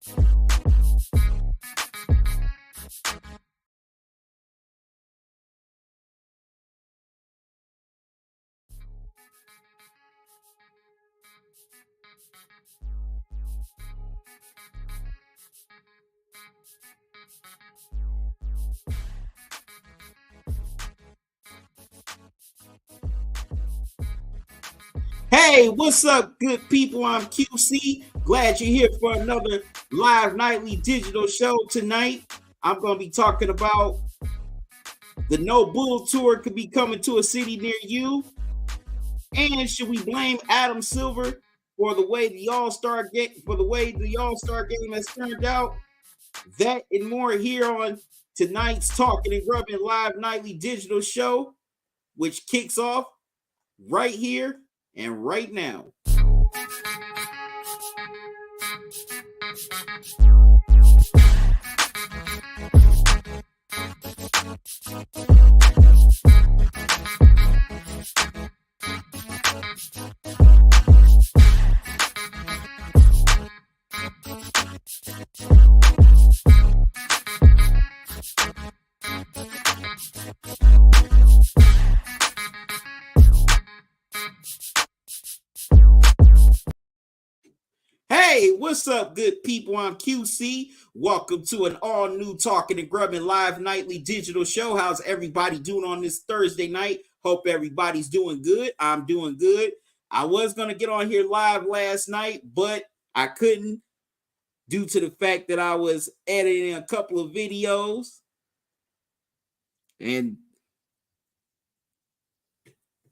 You Hey, what's up, good people? I'm QC. Glad you're here for another live nightly digital show tonight. I'm going to be talking about the No Bull Tour could be coming to a city near you. And should we blame Adam Silver for the way the All-Star game has turned out? That and more here on tonight's Talking and Grubbing live nightly digital show, which kicks off right here and right now. Hey, what's up, good people? I'm QC. Welcome to an all new Talking and Grubbing live nightly digital show. How's everybody doing on this Thursday night? Hope everybody's doing good. I'm doing good. I was going to get on here live last night, but I couldn't due to the fact that I was editing a couple of videos and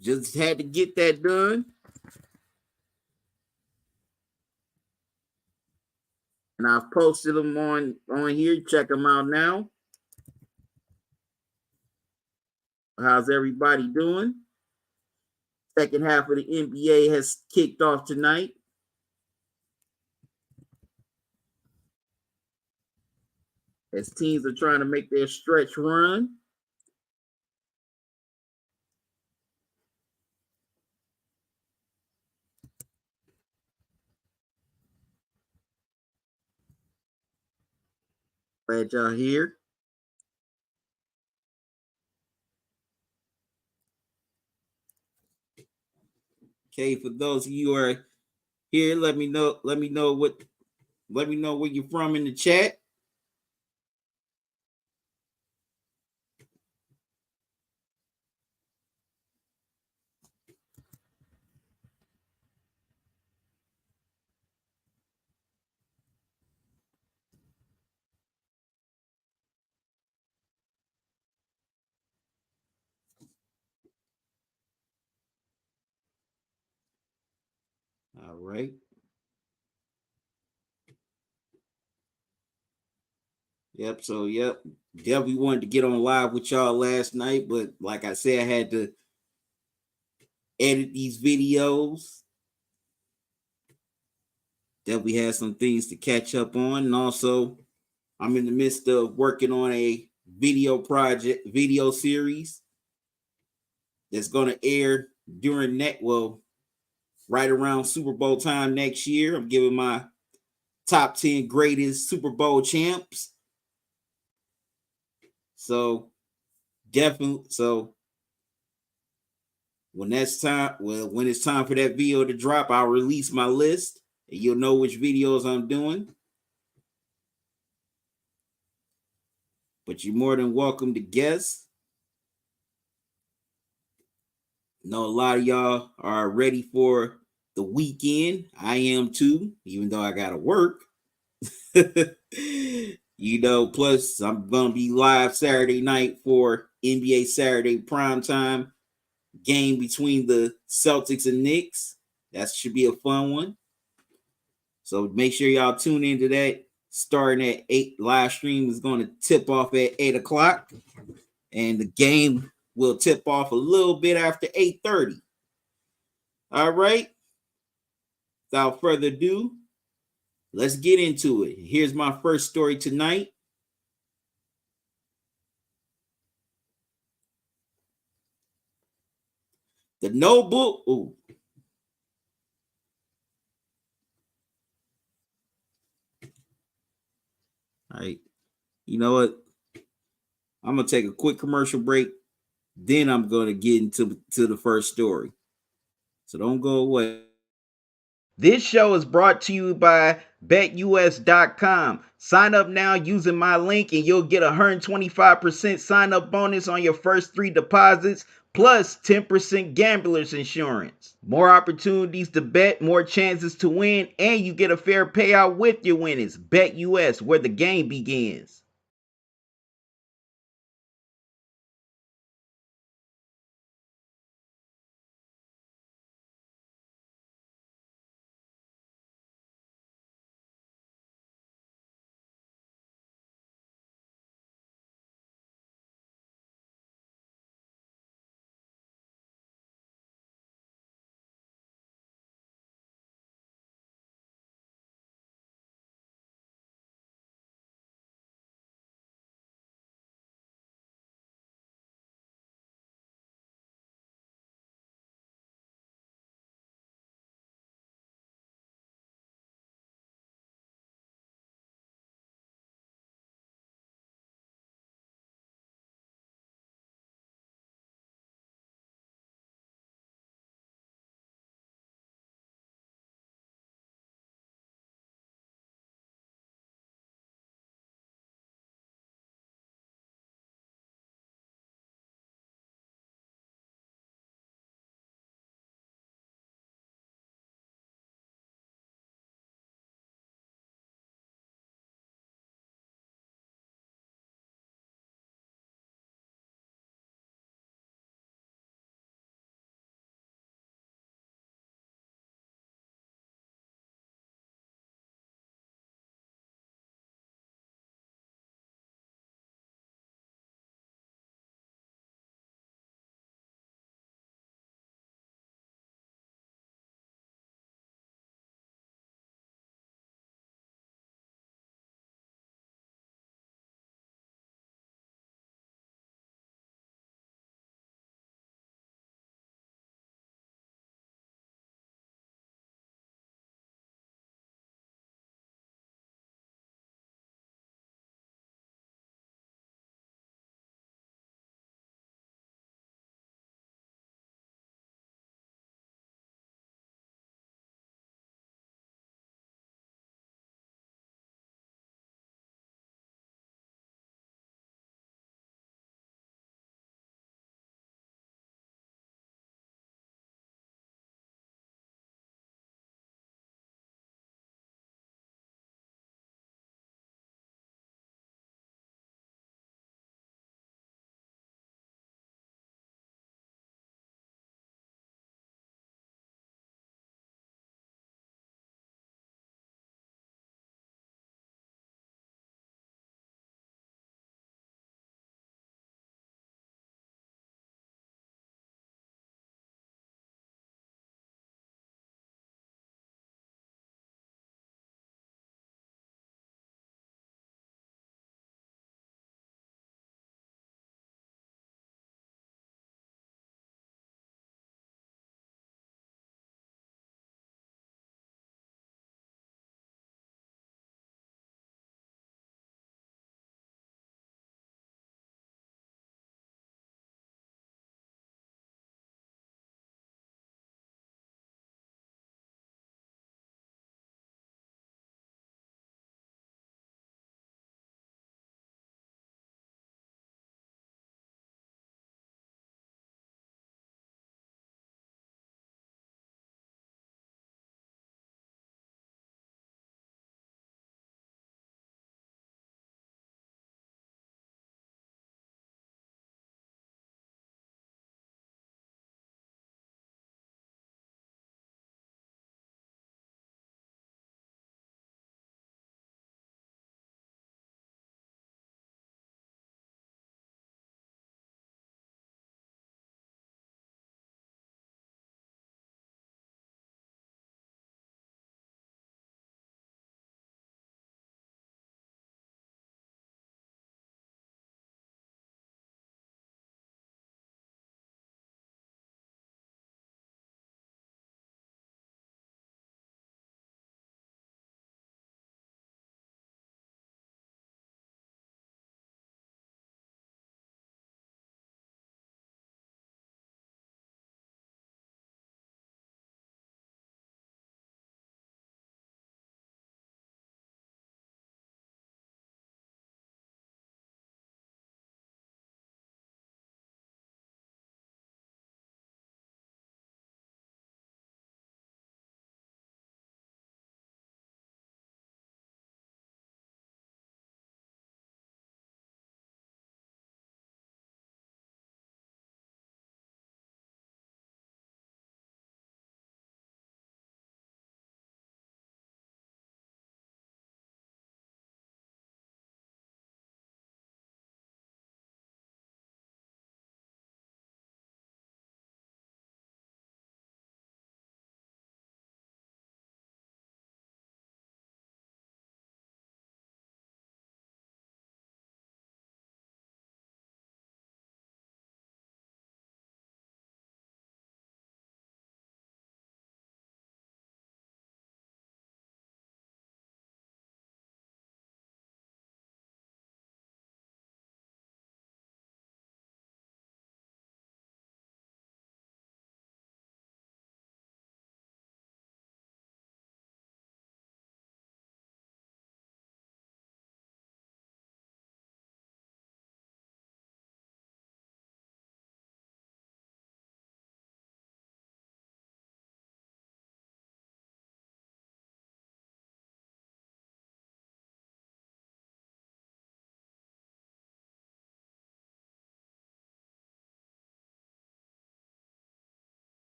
just had to get that done. And I've posted them on here. Check them out now. How's everybody doing? Second half of the NBA has kicked off tonight. As teams are trying to make their stretch run. Glad y'all here. Okay, for those of you who are here, let me know where you're from in the chat. All right. Yep. So, definitely wanted to get on live with y'all last night, but like I said, I had to edit these videos. Definitely had some things to catch up on, and also I'm in the midst of working on a video series that's going to air during right around Super Bowl time next year. I'm giving my top 10 greatest Super Bowl champs. So when it's time for that video to drop, I'll release my list and you'll know which videos I'm doing. But you're more than welcome to guess. I know a lot of y'all are ready for the weekend. I am too, even though I gotta work. Plus I'm gonna be live Saturday night for NBA Saturday primetime game between the Celtics and Knicks. That should be a fun one. So make sure y'all tune into that. Starting at 8, live stream is going to tip off at 8 o'clock. And the game will tip off a little bit after 8:30. All right. Without further ado, let's get into it. Here's my first story tonight. The Noble. Ooh. All right. You know what? I'm going to take a quick commercial break. Then I'm going to get into the first story. So don't go away. This show is brought to you by BetUS.com. Sign up now using my link and you'll get a 125% sign up bonus on your first 3 deposits plus 10% gambler's insurance. More opportunities to bet, more chances to win, and you get a fair payout with your winnings. BetUS, where the game begins.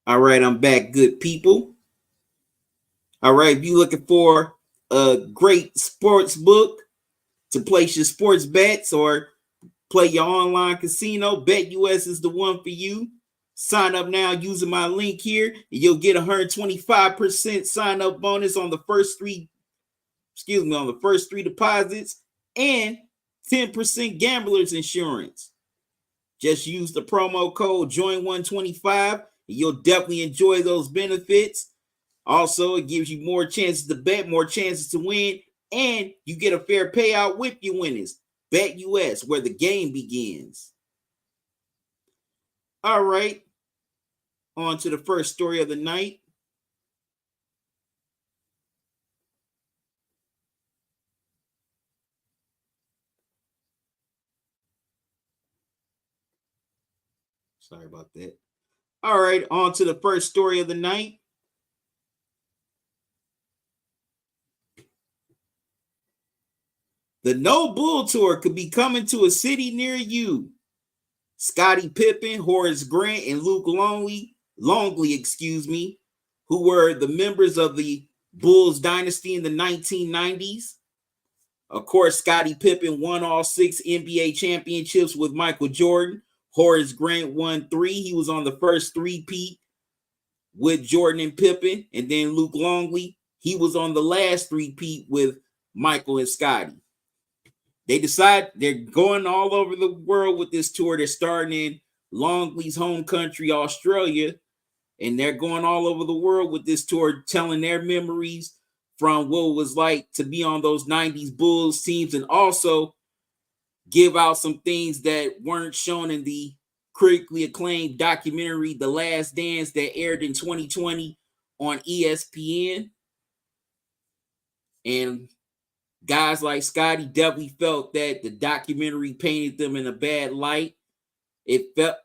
All right, I'm back, good people. All right, if you're looking for a great sports book to place your sports bets or play your online casino, BetUS is the one for you. Sign up now using my link here, and you'll get 125% sign up bonus on the first three, on the first three deposits and 10% gambler's insurance. Just use the promo code JOIN125 and you'll definitely enjoy those benefits. Also, it gives you more chances to bet, more chances to win, and you get a fair payout with your winnings. BetUS, where the game begins. All right, on to the first story of the night. Sorry about that. All right, on to the first story of the night. The No Bull Tour could be coming to a city near you. Scottie Pippen, Horace Grant, and Luke Longley, who were the members of the Bulls dynasty in the 1990s. Of course, Scottie Pippen won all 6 NBA championships with Michael Jordan. Horace Grant won 3. He was on the first three-peat with Jordan and Pippen. And then Luke Longley, he was on the last three-peat with Michael and Scottie. They decide they're going all over the world with this tour. They're starting in Longley's home country, Australia, and they're going all over the world with this tour, telling their memories from what it was like to be on those 90s Bulls teams, and also give out some things that weren't shown in the critically acclaimed documentary The Last Dance that aired in 2020 on ESPN. And guys like Scottie definitely felt that the documentary painted them in a bad light. It felt,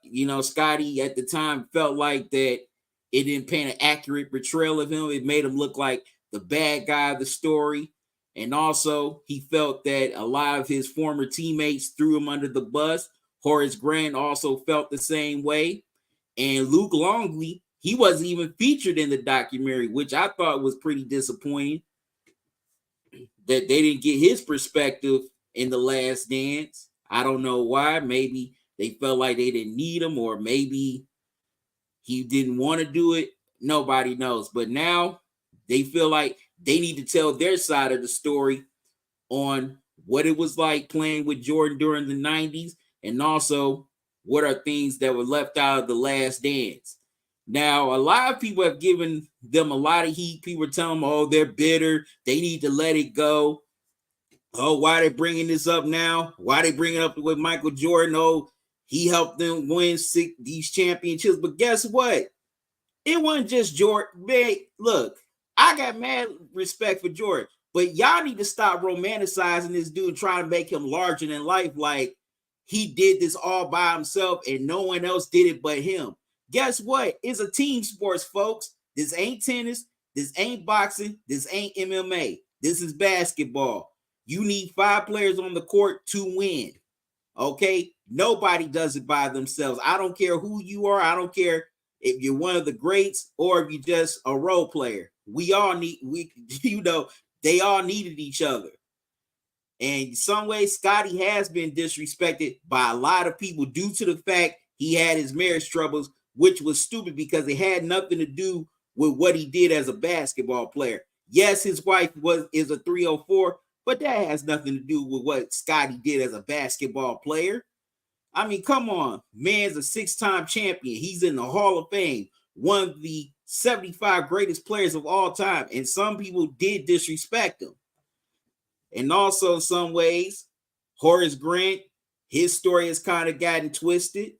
Scottie at the time felt like that it didn't paint an accurate portrayal of him. It made him look like the bad guy of the story. And also, he felt that a lot of his former teammates threw him under the bus. Horace Grant also felt the same way. And Luke Longley, he wasn't even featured in the documentary, which I thought was pretty disappointing, that they didn't get his perspective in The Last Dance. I don't know why. Maybe they felt like they didn't need him, or maybe he didn't want to do it. Nobody knows. But now they feel like they need to tell their side of the story on what it was like playing with Jordan during the 90s, and also what are things that were left out of The Last Dance. Now, a lot of people have given them a lot of heat. People are telling them, oh, they're bitter. They need to let it go. Oh, why are they bringing this up now? Why are they bringing it up with Michael Jordan? Oh, he helped them win these championships. But guess what? It wasn't just Jordan. Man, look, I got mad respect for Jordan, but y'all need to stop romanticizing this dude, trying to make him larger than life, like he did this all by himself and no one else did it but him. Guess what? It's a team sports, folks. This ain't tennis. This ain't boxing. This ain't MMA. This is basketball. You need 5 players on the court to win. Okay? Nobody does it by themselves. I don't care who you are. I don't care if you're one of the greats or if you're just a role player. They all needed each other. And in some ways, Scottie has been disrespected by a lot of people due to the fact he had his marriage troubles, which was stupid because it had nothing to do with what he did as a basketball player. Yes, his wife is a 304, but that has nothing to do with what Scottie did as a basketball player. I mean, come on. Man's a 6-time champion. He's in the Hall of Fame, one of the 75 greatest players of all time. And some people did disrespect him. And also, in some ways, Horace Grant, his story has kind of gotten twisted.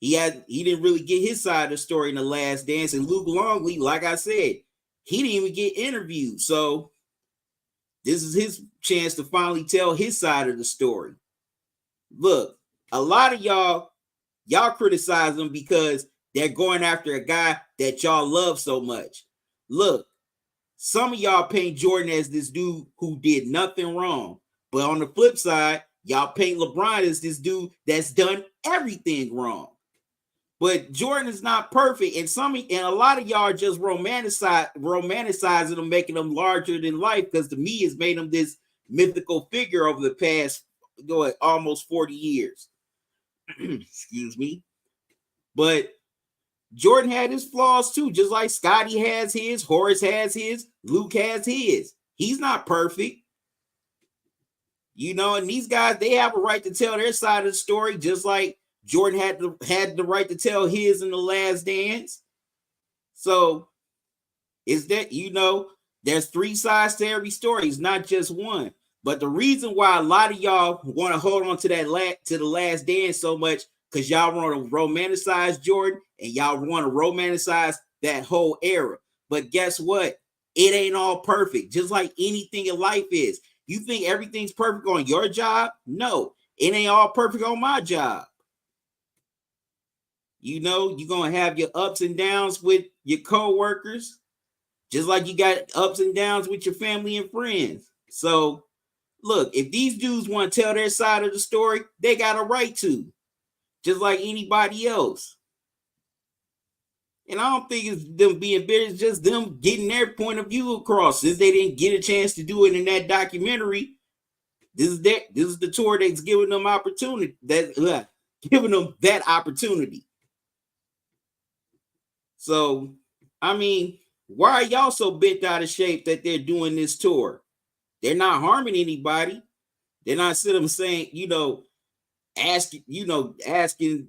He didn't really get his side of the story in The Last Dance. And Luke Longley, like I said, he didn't even get interviewed. So this is his chance to finally tell his side of the story. Look, a lot of y'all criticize them because they're going after a guy that y'all love so much. Look, some of y'all paint Jordan as this dude who did nothing wrong. But on the flip side, y'all paint LeBron as this dude that's done everything wrong. But Jordan is not perfect, and a lot of y'all are just romanticizing him, making him larger than life because to me, it's made him this mythical figure over the past almost 40 years. Excuse me. But Jordan had his flaws too, just like Scottie has his, Horace has his, Luke has his. He's not perfect. And these guys, they have a right to tell their side of the story, just like Jordan had the right to tell his in The Last Dance. So is that, there's three sides to every story. It's not just one. But the reason why a lot of y'all want to hold on to to The Last Dance so much, because y'all want to romanticize Jordan and y'all want to romanticize that whole era. But guess what? It ain't all perfect, just like anything in life is. You think everything's perfect on your job? No, it ain't all perfect on my job. You're going to have your ups and downs with your co-workers, just like you got ups and downs with your family and friends. So, look, if these dudes want to tell their side of the story, they got a right to, just like anybody else. And I don't think it's them being bitter, it's just them getting their point of view across. Since they didn't get a chance to do it in that documentary, this is the tour that's giving them opportunity. Giving them that opportunity. So, I mean, why are y'all so bent out of shape that they're doing this tour? They're not harming anybody. They're not sitting saying, asking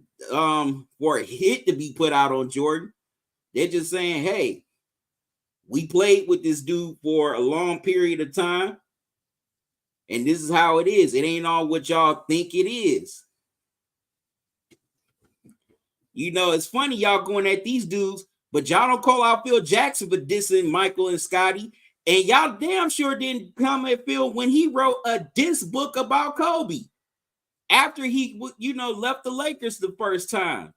for a hit to be put out on Jordan. They're just saying, hey, we played with this dude for a long period of time, and this is how it is. It ain't all what y'all think it is. It's funny y'all going at these dudes, but y'all don't call out Phil Jackson for dissing Michael and Scottie. And y'all damn sure didn't come at Phil when he wrote a diss book about Kobe after he, left the Lakers the first time.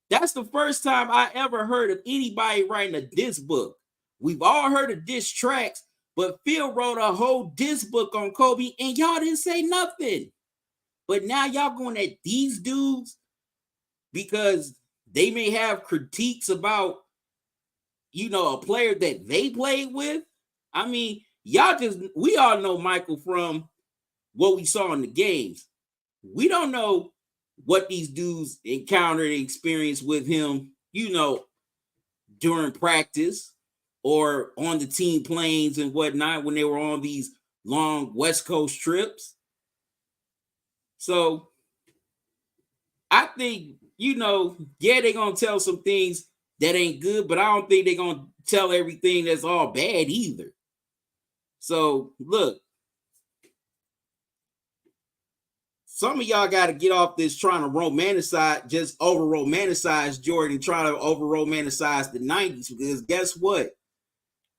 That's the first time I ever heard of anybody writing a diss book. We've all heard of diss tracks, but Phil wrote a whole diss book on Kobe and y'all didn't say nothing. But now y'all going at these dudes because they may have critiques about, a player that they played with. I mean, we all know Michael from what we saw in the games. We don't know what these dudes encountered and experienced with him, during practice or on the team planes and whatnot when they were on these long West Coast trips. So I think, they're going to tell some things that ain't good, but I don't think they're going to tell everything that's all bad either. So look, some of y'all got to get off this trying to over romanticize Jordan, trying to over romanticize the 90s, because guess what?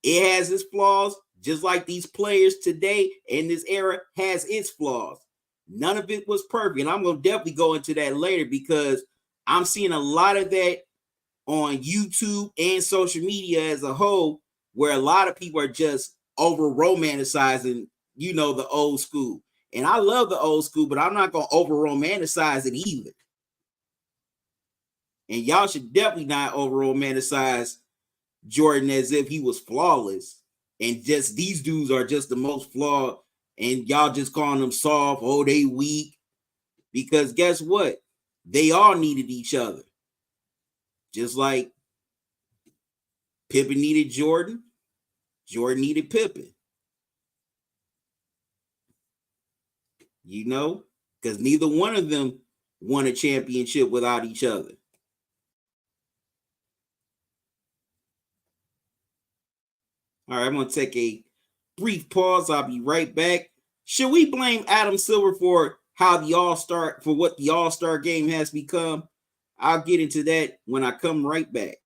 It has its flaws, just like these players today in this era has its flaws. None of it was perfect. And I'm going to definitely go into that later because I'm seeing a lot of that on YouTube and social media as a whole, where a lot of people are just over romanticizing, the old school. And I love the old school, but I'm not going to over romanticize it either. And y'all should definitely not over romanticize Jordan as if he was flawless. And just these dudes are just the most flawed. And y'all just calling them soft. Oh, they weak. Because guess what? They all needed each other. Just like Pippen needed Jordan. Jordan needed Pippen. Because neither one of them won a championship without each other. All right, I'm going to take a brief pause. I'll be right back. Should we blame Adam Silver for what the All-Star game has become? I'll get into that when I come right back.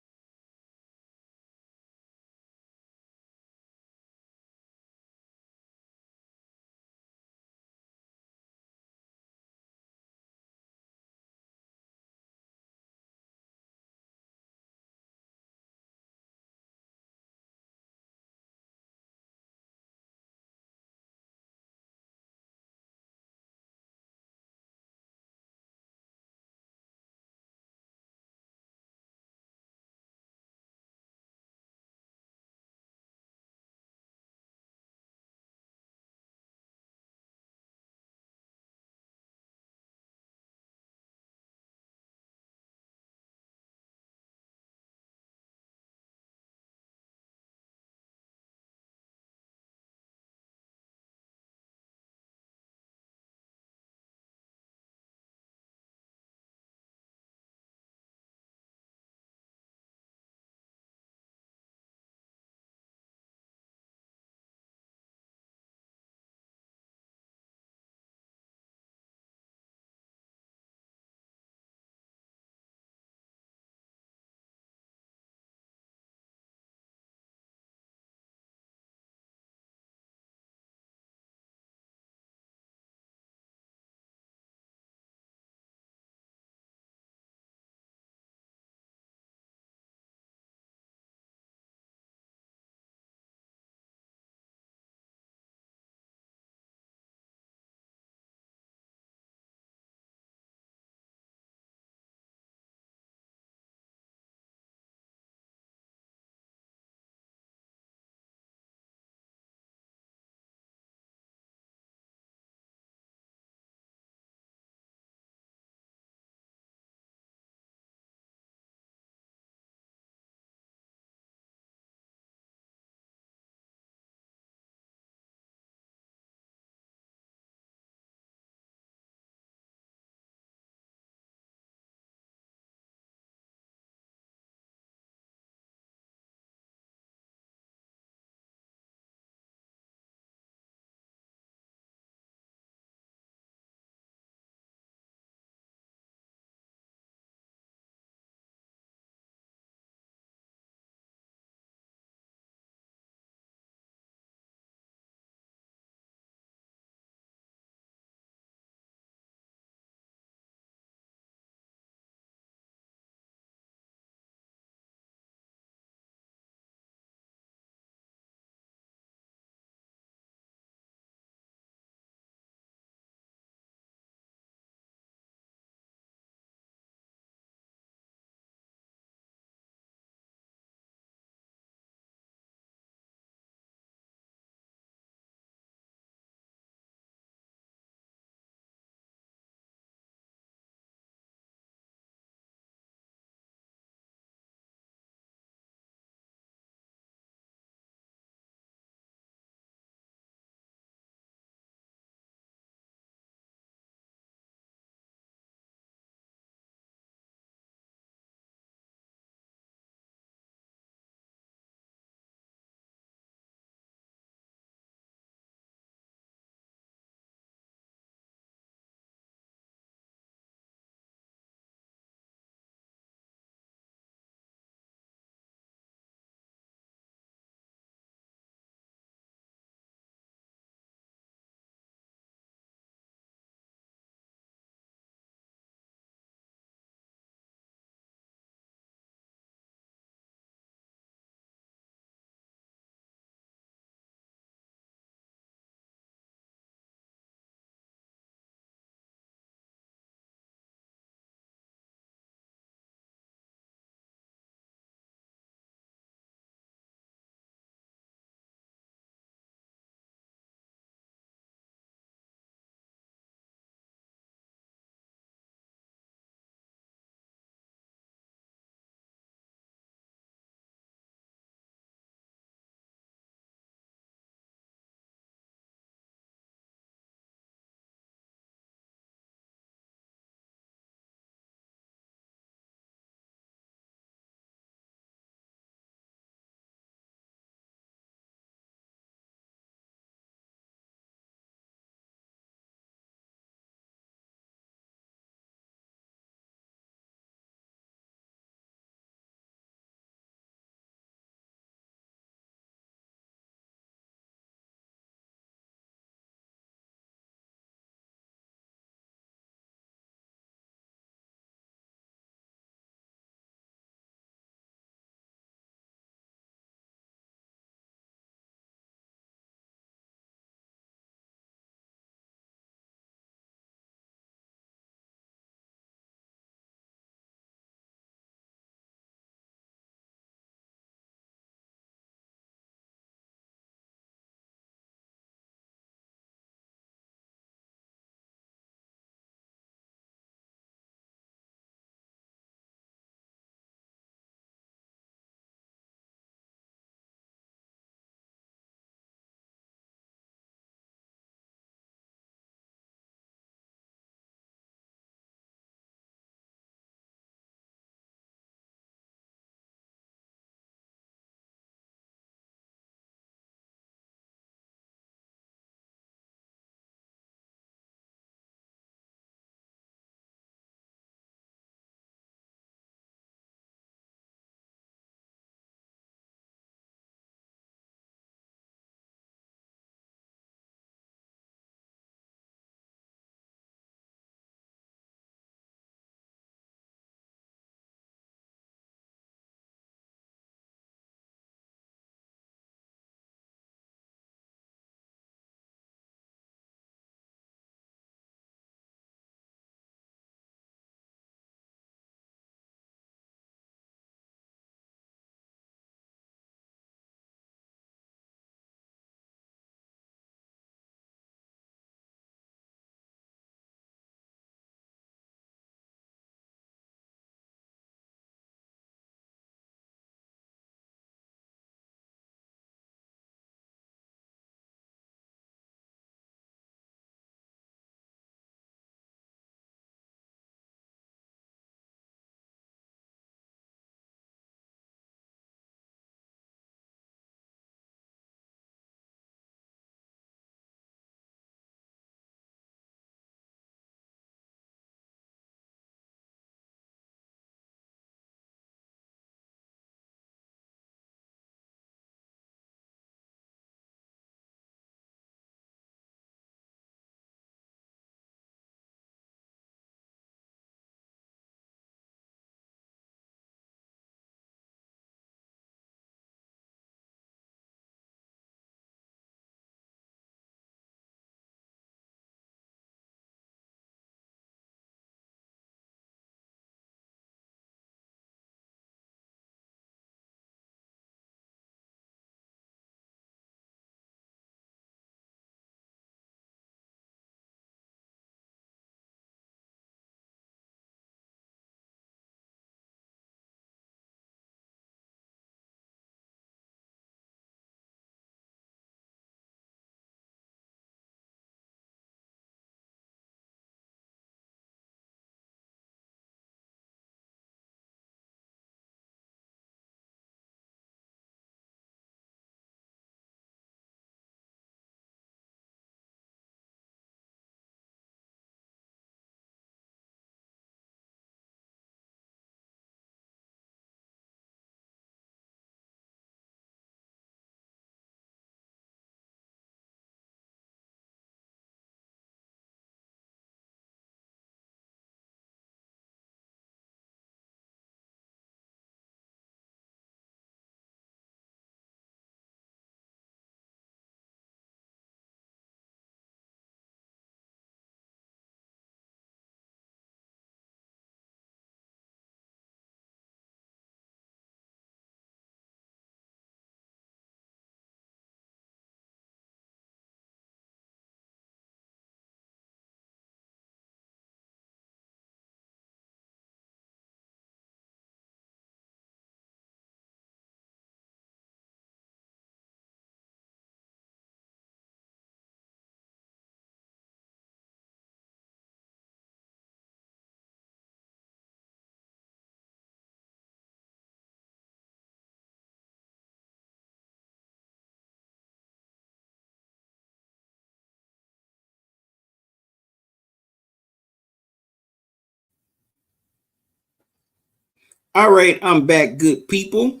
All right, I'm back, good people.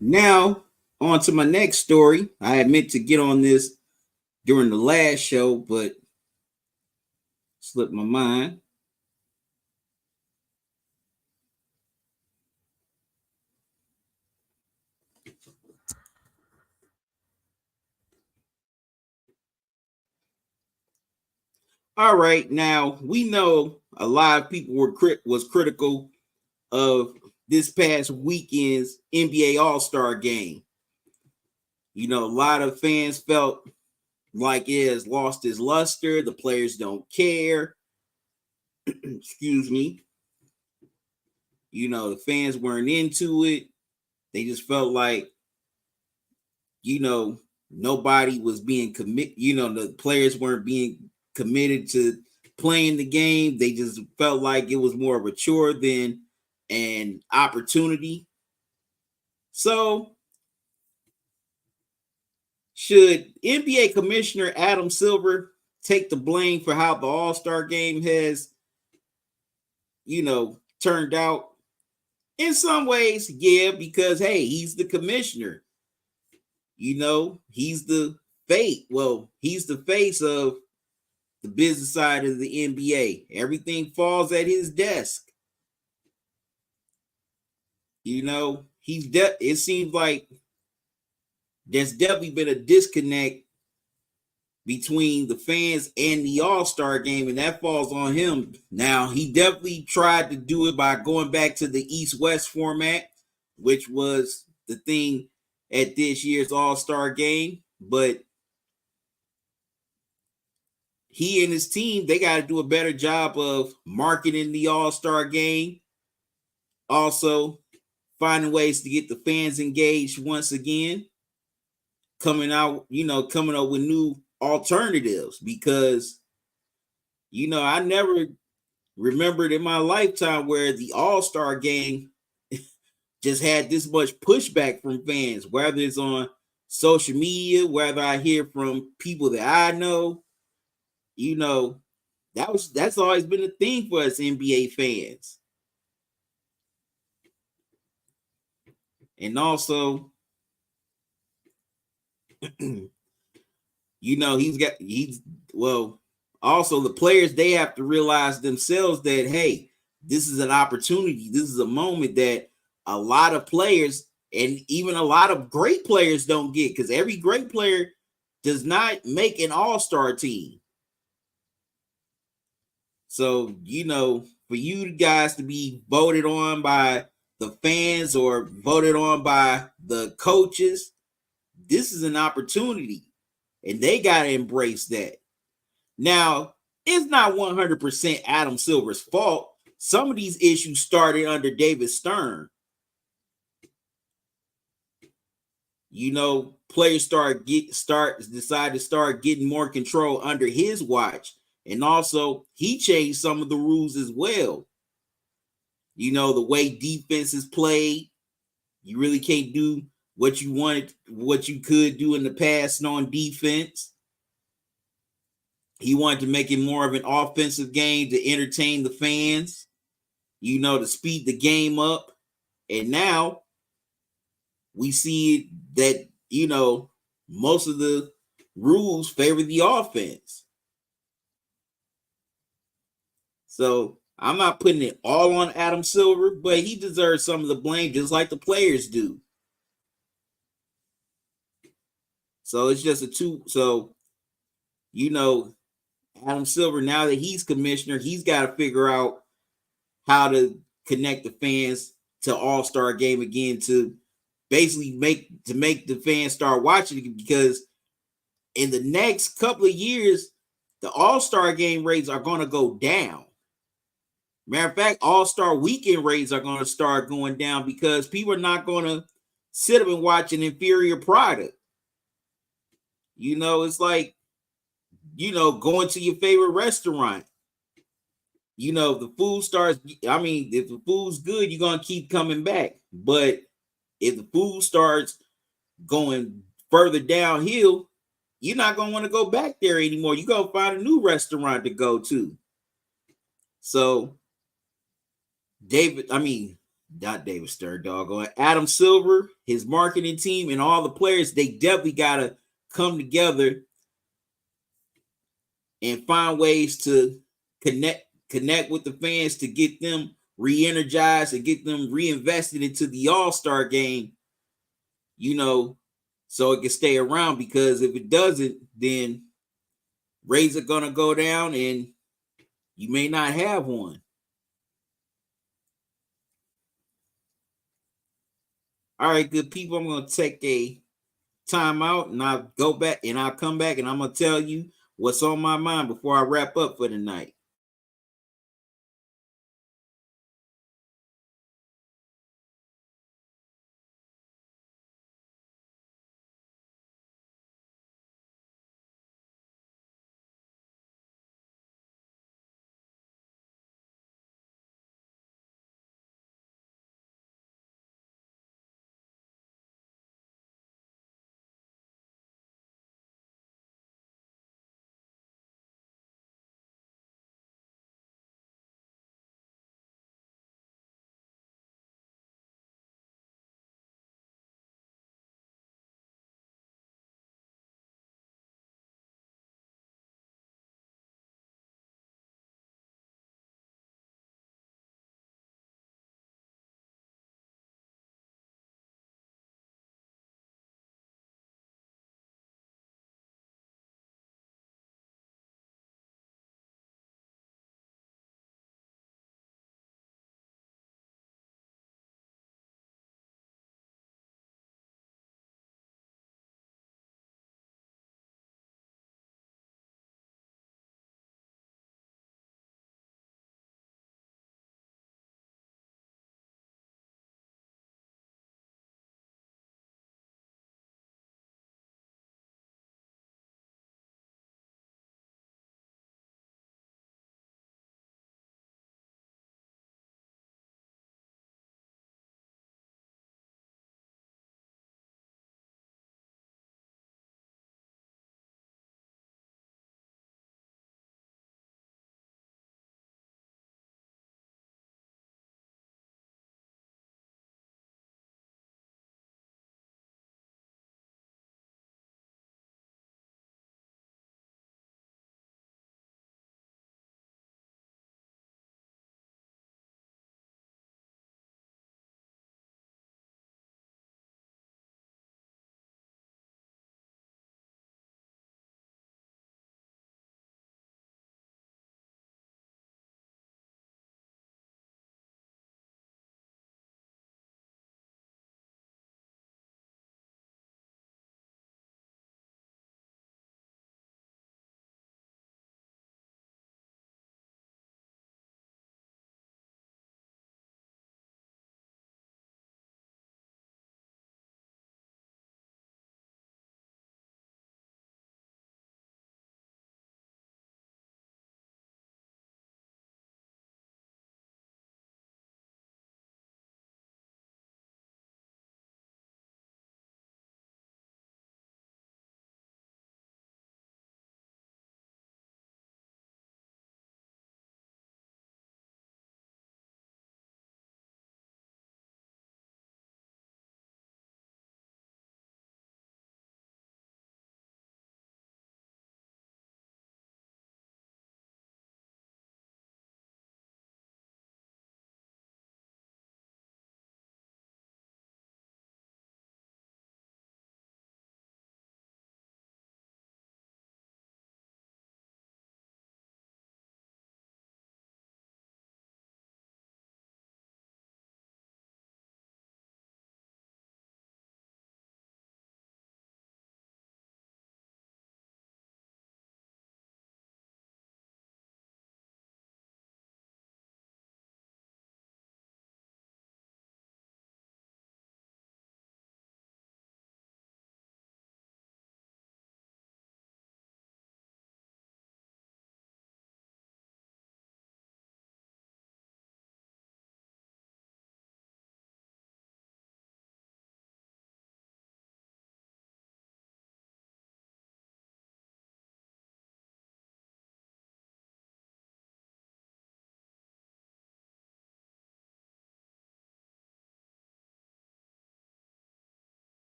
Now, on to my next story. I had meant to get on this during the last show, but slipped my mind. All right, now we know a lot of people was critical of this past weekend's NBA All-Star game. You know, a lot of fans felt like it has lost its luster. The players don't care. Excuse me. You know, the fans weren't into it. They just felt like, you know, nobody was being committed. You know, the players weren't being committed to playing the game. They just felt like it was more of a chore than an opportunity. So, should NBA Commissioner Adam Silver take the blame for how the All-Star game has, you know, turned out? In some ways, yeah, because hey, he's the commissioner. You know, he's the face. Well, he's the face of the business side of the NBA. Everything falls at his desk. You know, it seems like there's definitely been a disconnect between the fans and the All-Star game, and that falls on him. Now, he definitely tried to do it by going back to the East-West format, which was the thing at this year's All-Star game, but he and his team, they got to do a better job of marketing the All-Star game. Also, finding ways to get the fans engaged once again. Coming up with new alternatives, because I never remembered in my lifetime where the All-Star game just had this much pushback from fans, whether it's on social media, whether I hear from people that I know. That's always been a thing for us NBA fans. And also, also the players, they have to realize themselves that, hey, this is an opportunity. This is a moment that a lot of players and even a lot of great players don't get, because every great player does not make an all-star team. So, for you guys to be voted on by the fans or voted on by the coaches, this is an opportunity, and they got to embrace that. Now, it's not 100% Adam Silver's fault. Some of these issues started under David Stern. Players decide to start getting more control under his watch. And also, he changed some of the rules as well. The way defense is played, you really can't do what you could do in the past on defense. He wanted to make it more of an offensive game to entertain the fans, to speed the game up. And now we see that, most of the rules favor the offense. So I'm not putting it all on Adam Silver, but he deserves some of the blame, just like the players do. So it's just Adam Silver, now that he's commissioner, he's got to figure out how to connect the fans to All-Star game again, to basically make the fans start watching it, because in the next couple of years, the All-Star game rates are going to go down. Matter of fact, All-Star weekend rates are going to start going down, because people are not going to sit up and watch an inferior product. It's like, going to your favorite restaurant. The food starts, if the food's good, you're going to keep coming back. But if the food starts going further downhill, you're not going to want to go back there anymore. You're going to find a new restaurant to go to. So, not David Stern, doggone Adam Silver, his marketing team, and all the players, they definitely gotta come together and find ways to connect with the fans to get them re-energized and get them reinvested into the All-Star game, so it can stay around, because if it doesn't, then rates are gonna go down and you may not have one. All right, good people, I'm gonna take a time out and I'll go back and I'll come back and I'm gonna tell you what's on my mind before I wrap up for the night.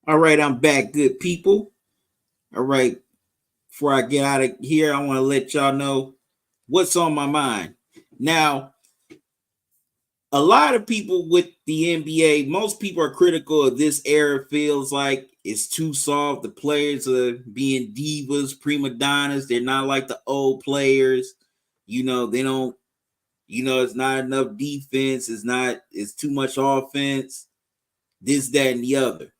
All right, I'm back, good people. All right, before I get out of here, I want to let y'all know what's on my mind. Now, a lot of people with the NBA, most people are critical of this era. Feels like it's too soft. The players are being divas, prima donnas. They're not like the old players. They don't, it's not enough defense. It's too much offense. This, that, and the other.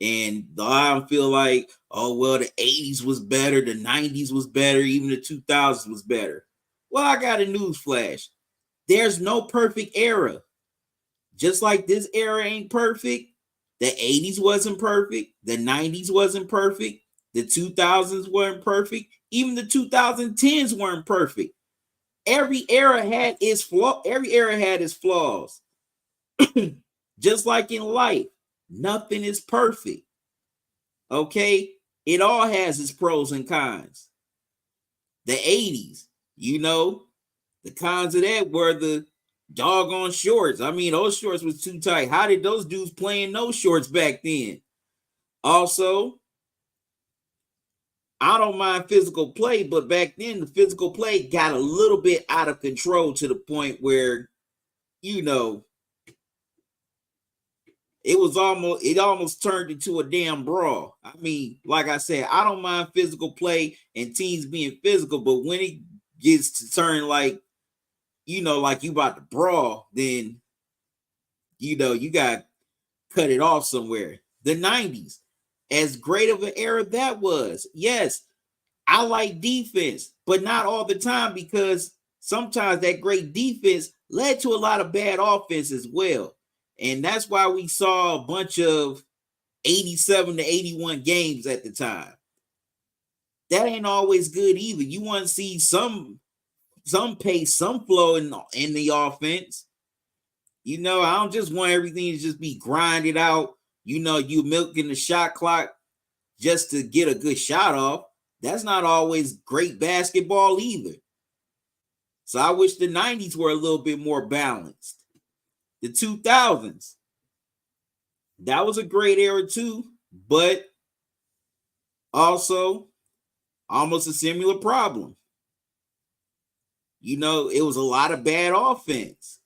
And I feel like, oh, well, the 80s was better, the 90s was better, even the 2000s was better. Well, I got a news flash. There's no perfect era. Just like this era ain't perfect, the 80s wasn't perfect, the 90s wasn't perfect, the 2000s weren't perfect, even the 2010s weren't perfect. Every era had its flaws. Just like in life, nothing is perfect. Okay, it all has its pros and cons. The 80s, the cons of that were the doggone shorts. I mean, those shorts was too tight. How did those dudes play in those shorts back then? Also, I don't mind physical play, but back then the physical play got a little bit out of control to the point where, it almost turned into a damn brawl. I mean, like I said, I don't mind physical play and teams being physical, but when it gets to turn like you about to brawl, then you got to cut it off somewhere. The 90s, as great of an era that was, yes, I like defense, but not all the time, because sometimes that great defense led to a lot of bad offense as well. And that's why we saw a bunch of 87 to 81 games at the time. That ain't always good either. You want to see some pace, some flow in the offense. I don't just want everything to just be grinded out. You milking the shot clock just to get a good shot off. That's not always great basketball either. So I wish the 90s were a little bit more balanced. The 2000s, that was a great era too, but also almost a similar problem. It was a lot of bad offense,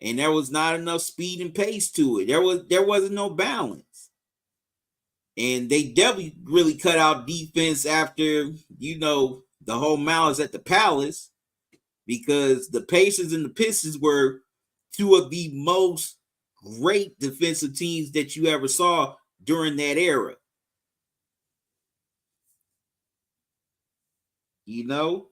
and there was not enough speed and pace to it. There wasn't no balance, and they definitely really cut out defense after the whole Malice at the Palace, because the Pacers and the Pistons were two of the most great defensive teams that you ever saw during that era. The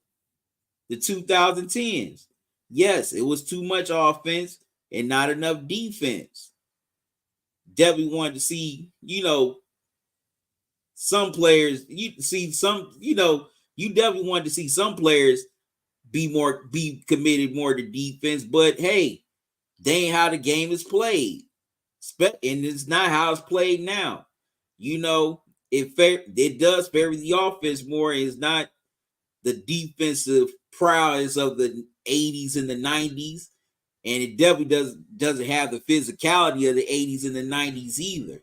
2010s, yes, it was too much offense and not enough defense. Definitely wanted to see, some players, you definitely wanted to see some players be committed more to defense, but hey, they ain't how the game is played. And it's not how it's played now. It does favor the offense more. It's not the defensive prowess of the 80s and the 90s. And it definitely doesn't have the physicality of the 80s and the 90s either.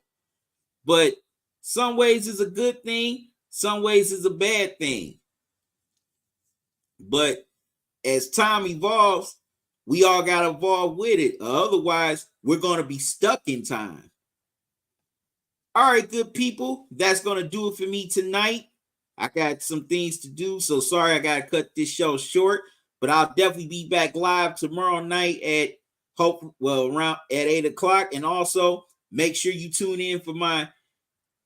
But some ways it's a good thing, some ways it's a bad thing. But as time evolves, we all got to evolve with it. Otherwise, we're going to be stuck in time. All right, good people. That's going to do it for me tonight. I got some things to do, so sorry I got to cut this show short. But I'll definitely be back live tomorrow night at around at 8 o'clock. And also, make sure you tune in for my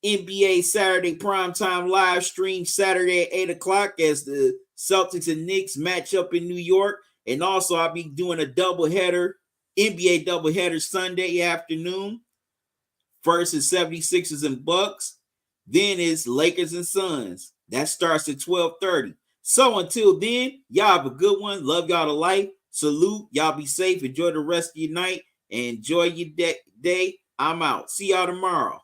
NBA Saturday primetime live stream Saturday at 8 o'clock as the Celtics and Knicks match up in New York. And also, I'll be doing a doubleheader, NBA doubleheader Sunday afternoon. First is 76ers and Bucks. Then it's Lakers and Suns. That starts at 12:30. So until then, y'all have a good one. Love y'all to life. Salute. Y'all be safe. Enjoy the rest of your night. And enjoy your day. I'm out. See y'all tomorrow.